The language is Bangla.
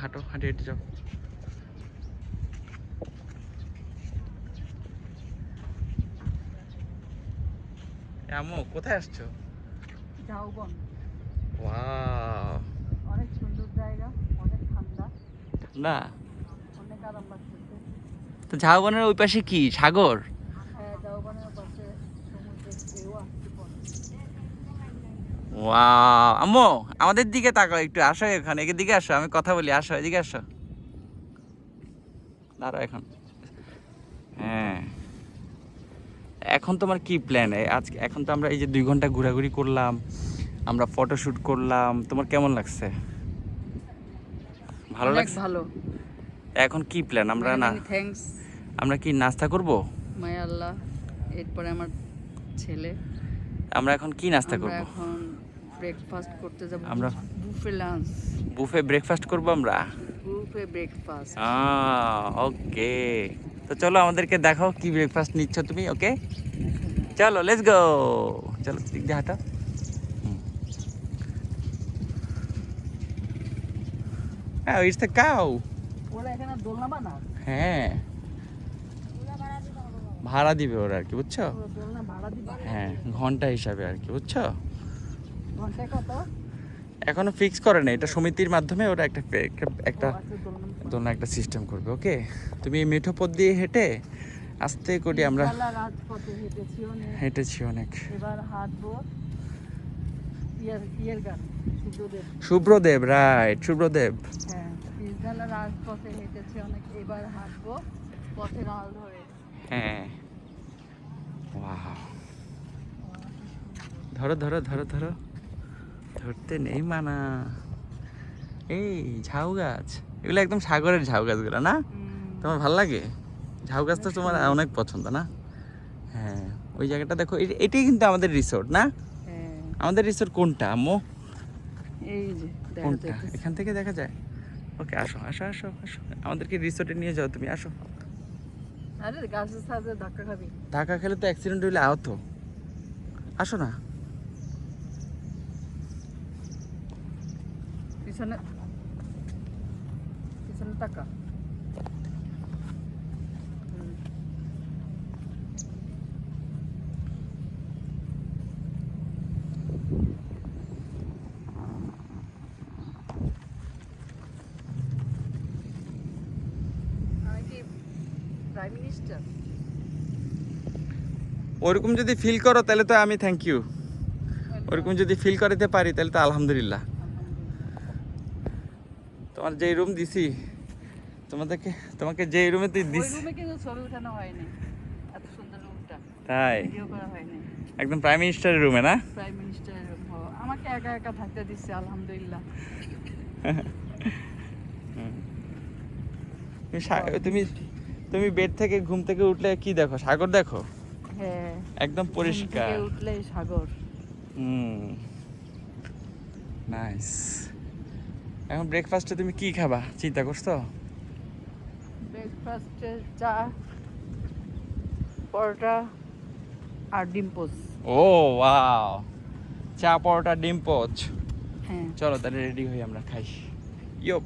হাঁটো, হাঁটে হেঁটে যাও। আম্মু কোথায় আসছো? ঝাউবন। ওয়াও, অনেক সুন্দর জায়গা, অনেক ঠান্ডা, না অনেক আরাম লাগতেছে। তো ঝাউবনের ওই পাশে কি সাগর? হ্যাঁ, ঝাউবনের পাশে সমুদ্রের ঢেউ আসছে পরে। ওয়াও আম্মু, আমাদের দিকে তাকাও একটু, আসো এখানে, এদিকে আসো, আমি কথা বলি, আসো এদিকে আসো, দাঁড়াও এখন। হ্যাঁ, এখন তোমার কি প্ল্যান? আজকে এখন তো আমরা এই যে 2 ঘন্টা ঘোরাঘুরি করলাম, আমরা ফটোশুট করলাম, তোমার কেমন লাগছে? ভালো অনেক লাগছে? ভালো। এখন কি প্ল্যান? আমরা মেনি না, মেনি থ্যাঙ্কস আমরা কি নাস্তা করব? মাই আল্লাহ। এরপরে আমার ছেলে। আমরা এখন কি নাস্তা আমরা করব? এখন ব্রেকফাস্ট করতে যাব। আমরা বুফে লাঞ্চ, বুফে ব্রেকফাস্ট করব আমরা। Buffet breakfast. ওকে, তো চলো আমাদেরকে দেখাও কি ব্রেকফাস্ট নিচ্ছ তুমি। ওকে চলো, লেটস গো। চলো দিক দিয়ে হাঁটো। হ্যাঁ, ইটস দ্য কাউ। ওরা এখানে দোলনা বানা, হ্যাঁ, ভাড়া দিবে ওরা আর কি, বুঝছো? ওরা দোলনা ভাড়া দিবা? হ্যাঁ, ঘন্টা হিসাবে আর কি, বুঝছো? ঘন্টায় কত? এখনো ফিক্স করে না, এটা সমিতির মাধ্যমে ওরা একটা ও একটা আচ্ছা, দোলনা দোলনা একটা সিস্টেম করবে। ওকে, তুমি এই মেঠো পথ দিয়ে হেঁটে আস্তে করে আমরা পিসগালা রাজপথে হেঁটেছি অনেক। হেঁটেছি অনেক। এবার হাঁটবো ইয়ের গান, শুভ্রদেব। শুভ্রদেব, রাইট, শুভ্রদেব। হ্যাঁ, পিসগালা রাজপথে হেঁটেছি অনেক, এবার হাঁটবো পথের আল ধরে। হ্যাঁ, ওয়াও, ধরো ধরো ধরো ধরো, ধরতে নেই মানা। এই ঝাউ গাছ, এগুলো একদম সাগরের ঝাউ গাছগুলো না? তোমার ভাল লাগে ঝাউ গাছ? তো অনেক তোমার সুন্দর। অনেক পছন্দ না? হ্যাঁ, ওই জায়গাটা দেখো, এটাই কিন্তু আমাদের রিসোর্ট না? হ্যাঁ, আমাদের রিসোর্ট কোনটা আম্মু? এই যে দেখা কোনটা? যাইতেছে। এখান থেকে দেখা যায়? ওকে, আসো আসো আসো আসো, আমাদেরকে রিসোর্টে নিয়ে যাও তুমি, আসো। আরে গাছের সাথে ধাক্কা খাবি। ধাক্কা খেলে তো অ্যাক্সিডেন্ট হইলে আহত। আসো না। পিছনে, পিছনে টাকা। আমি কি প্রাইম মিনিস্টার? ওরকম যদি ফিল করো তাহলে তো আমি থ্যাংক ইউ। ওরকম যদি ফিল করাতে পারি তাহলে তো আলহামদুলিল্লাহ। তোমার যেই রুম দিছি, তোমাকে যেই রুমে তুই ওই দিস। রুমে কিন্তু ছবি উঠানো হয়নি, এত সুন্দর রুমটা তাই ভিডিও করা হয়নি। একদম প্রাইম মিনিস্টারের রুমে না? প্রাইম মিনিস্টারের রুম আমাকে একা একা থাকতে দিচ্ছে, আলহামদুলিল্লাহ। তুমি তুমি বেড থেকে ঘুম থেকে উঠলে কি দেখো? সাগর দেখো, হ্যাঁ, একদম ঘুম পরিষ্কার। থেকে উঠলেই সাগর। নাইস। এখন ব্রেকফাস্টে তুমি কি খাবা চিন্তা করছো? ব্রেকফাস্টে চা, পরোটা আর ডিম পোচ। ও ওয়াও, চা পরোটা ডিম পোচ। হ্যাঁ। চলো তাহলে রেডি হই, আমরা খাই। ইয়ো।